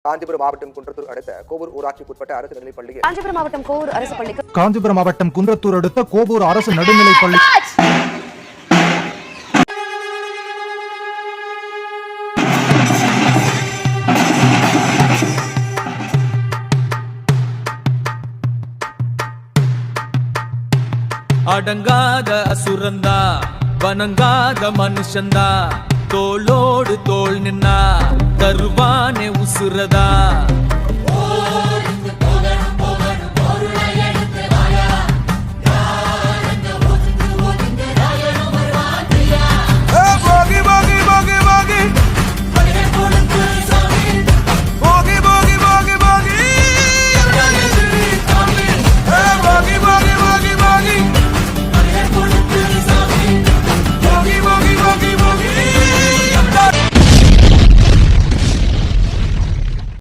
காஞ்சிபுரம் மாவட்டம் குன்றத்தூர் அடுத்த கோவூர் ஊராட்சிக்குட்பட்ட அரசு நடுநிலைப் பள்ளியில் காஞ்சிபுரம் மாவட்டம் குன்றத்தூர் அடுத்த கோவூர் அரசு நடுநிலைப் பள்ளி அடங்காத அசுரந்தா வணங்காத மனுஷந்தா தோளோடு தோள் நின்னா தருவானே உசுரதா